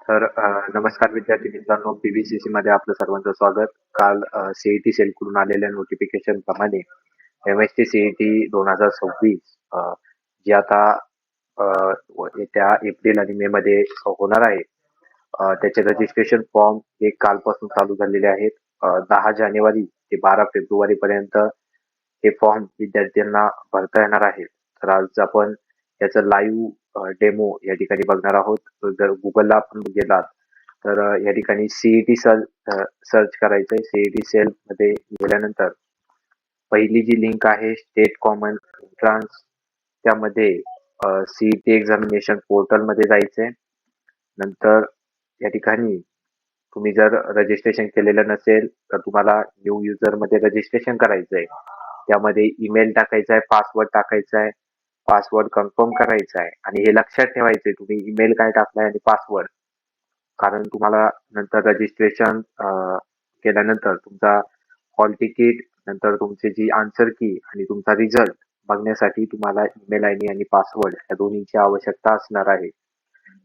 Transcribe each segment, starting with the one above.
नमस्कार विद्यार्थी मित्रांनो, पीव्हीसीसी मध्ये आपलं सर्वांचं स्वागत. काल सीईटी सेल कडून आलेल्या नोटिफिकेशन प्रमाणे एमएसटी सीईटी 2026 जी आता अ, येत्या एप्रिल आणि मे मध्ये होणार आहे. त्याचे रजिस्ट्रेशन फॉर्म हे कालपासून चालू झालेले आहेत. 10 जानेवारी ते 12 फेब्रुवारी पर्यंत हे फॉर्म विद्यार्थ्यांना भरता येणार आहे. तर आज आपण याचं लाईव्ह डेमो या ठिकाणी बघणार आहोत. जर गुगलला आपण गेलात तर या ठिकाणी सीईटी सर्च करायचंय. सीईटी सेल मध्ये गेल्यानंतर पहिली जी लिंक आहे स्टेट कॉमन एंट्रन्स, त्यामध्ये सीईटी एक्झामिनेशन पोर्टल मध्ये जायचंय. नंतर या ठिकाणी तुम्ही जर रजिस्ट्रेशन केलेलं नसेल तर तुम्हाला न्यू युजर मध्ये रजिस्ट्रेशन करायचंय. त्यामध्ये ईमेल टाकायचा आहे, पासवर्ड टाकायचा आहे, पासवर्ड कन्फर्म करायचा आहे आणि हे लक्षात ठेवायचंय तुम्ही ईमेल काय टाकलाय आणि पासवर्ड. कारण तुम्हाला नंतर रजिस्ट्रेशन केल्यानंतर तुमचा हॉल तिकीट, नंतर तुमची जी आन्सर की आणि तुमचा रिझल्ट बघण्यासाठी तुम्हाला ईमेल आयडी आणि पासवर्ड या दोन्हीची आवश्यकता असणार आहे.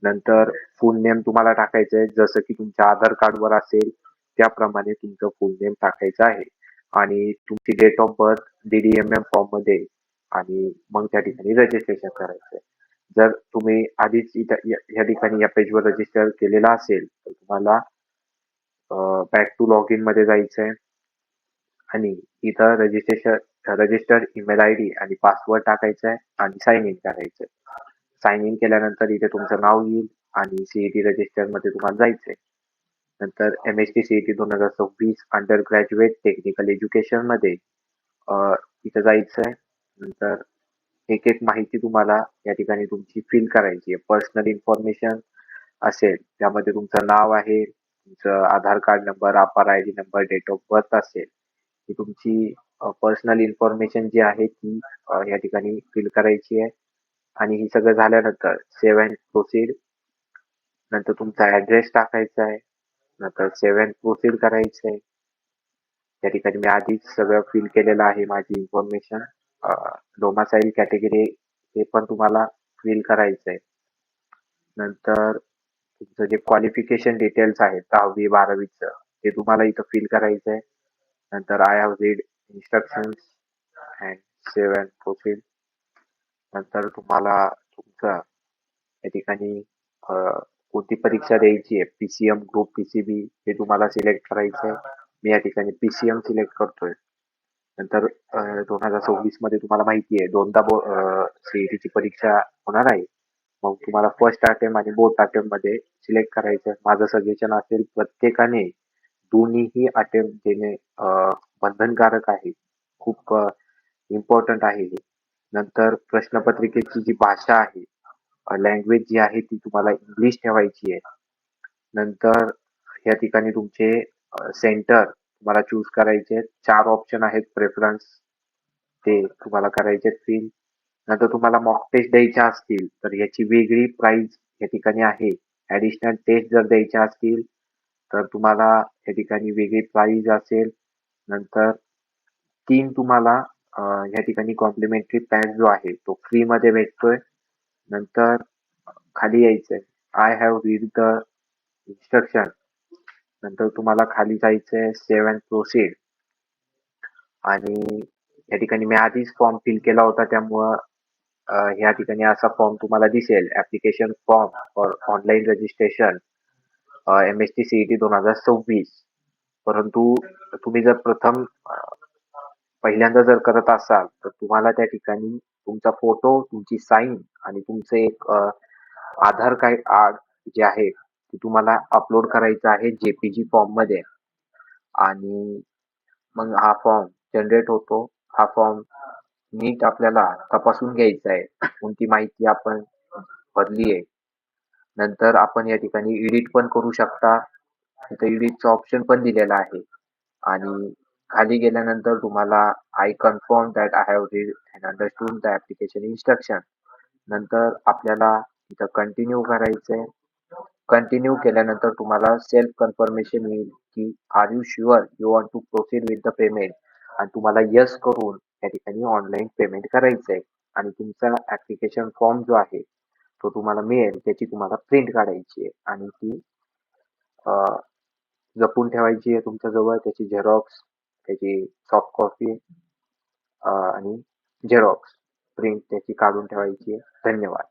नंतर फुल नेम तुम्हाला टाकायचं आहे, जसं की तुमच्या आधार कार्डवर असेल त्याप्रमाणे तुमचं फुल नेम टाकायचं आहे आणि तुमची date of birth DDMM form मध्ये आणि मग त्या ठिकाणी रजिस्ट्रेशन करायचं आहे. जर तुम्ही आधीच इथं या ठिकाणी या पेजवर रजिस्टर केलेला असेल तर तुम्हाला बॅक टू लॉग इन मध्ये जायचं आहे आणि इथं रजिस्टर्ड ईमेल आयडी आणि पासवर्ड टाकायचा आहे आणि साइन इन करायचं आहे. साइन इन केल्यानंतर इथे तुमचं नाव येईल आणि सीईटी रजिस्टर मध्ये तुम्हाला जायचंय. नंतर MST CET 2026 under graduate technical education मध्ये इथं जायचंय. नंतर एक एक माहिती तुम्हाला या ठिकाणी तुमची फिल करायची आहे. पर्सनल इन्फॉर्मेशन असेल त्यामध्ये तुमचं नाव आहे, तुमचं Aadhaar card number, APAAR ID number, date of birth असेल, ही तुमची पर्सनल इन्फॉर्मेशन जी आहे ती या ठिकाणी फिल करायची आहे. आणि ही सगळं झाल्यानंतर सेव्ह अँड प्रोसीड, नंतर तुमचा ऍड्रेस टाकायचा आहे, नंतर सेव्ह अँड प्रोसीड करायचं आहे. त्या ठिकाणी मी आधीच सगळं फिल केलेलं आहे माझी इन्फॉर्मेशन. डोमासाईल कॅटेगरी हे पण तुम्हाला फिल करायचं आहे. नंतर तुमचं जे क्वालिफिकेशन डिटेल्स आहेत 10वी 12वीचं ते तुम्हाला इथं फिल करायचं आहे. नंतर I have read instructions and save and proceed. नंतर तुम्हाला तुमचं या ठिकाणी कोणती परीक्षा द्यायची आहे, PCM ग्रुप PCB हे तुम्हाला सिलेक्ट करायचं आहे. मी या ठिकाणी PCM सिलेक्ट करतोय. नंतर 2026 मध्ये तुम्हाला माहिती आहे दोनदा सीईटीची परीक्षा होणार आहे. मग तुम्हाला फर्स्ट अटेम्प्ट आणि बोथ अटेम्प्ट मध्ये सिलेक्ट करायचं आहे. माझं सजेशन असेल प्रत्येकाने दोन्हीही अटेम्प्ट देणे बंधनकारक आहे. खूप इम्पॉर्टंट आहे हे. नंतर प्रश्नपत्रिकेची जी भाषा आहे, लँग्वेज जी आहे ती तुम्हाला इंग्लिश ठेवायची आहे. नंतर या ठिकाणी तुमचे सेंटर तुम्हाला चूज करायचे आहेत. 4 ऑप्शन आहेत प्रेफरन्स, ते तुम्हाला करायचे फिल. नंतर तुम्हाला मॉक टेस्ट द्यायच्या असतील तर याची वेगळी प्राइस या ठिकाणी आहे. ऍडिशनल टेस्ट जर द्यायच्या असतील तर तुम्हाला या ठिकाणी वेगळी प्राइस असेल. नंतर 3 तुम्हाला या ठिकाणी कॉम्प्लिमेंटरी पॅक जो आहे तो फ्री मध्ये भेटतोय. नंतर खाली यायचंय, I have read the instruction. नंतर तुम्हाला खाली जायचंय सेव्ह अँड प्रोसीड आणि या ठिकाणी मी आधीच फॉर्म फिल केला होता त्यामुळं या ठिकाणी असा फॉर्म तुम्हाला दिसेल, application form for online registration MST CET 2026. परंतु तुम्ही जर प्रथम पहिल्यांदा जर करत असाल तर तुम्हाला त्या ठिकाणी तुमचा फोटो, तुमची साईन आणि तुमचं एक आधार कार्ड जे आहे ते तुम्हाला अपलोड करायचं आहे JPG फॉर्म मध्ये आणि मग हा फॉर्म जनरेट होतो. हा फॉर्म नीट आपल्याला तपासून घ्यायचा आहे, कोणती माहिती आपण भरली आहे. नंतर आपण या ठिकाणी एडिट पण करू शकता. इथं एडिटचं ऑप्शन पण दिलेलं आहे आणि खाली गेल्यानंतर तुम्हाला I confirm that I have read and understood the application instruction. नंतर आपल्याला इथं कंटिन्यू करायचंय. कंटिन्यू केल्यानंतर तुम्हाला सेल्फ कन्फर्मेशन येईल की are you sure you want to proceed with the payment, आणि तुम्हाला यस करून या ठिकाणी ऑनलाईन पेमेंट करायचंय आणि तुमचा ऍप्लिकेशन फॉर्म जो आहे तो तुम्हाला मिळेल त्याची तुम्हाला प्रिंट काढायची आहे आणि ती अ, जपून ठेवायची आहे तुमच्या जवळ. त्याची झेरॉक्स, त्याची सॉफ्ट कॉपी आणि झेरॉक्स प्रिंट त्याची काढून ठेवायची आहे. धन्यवाद.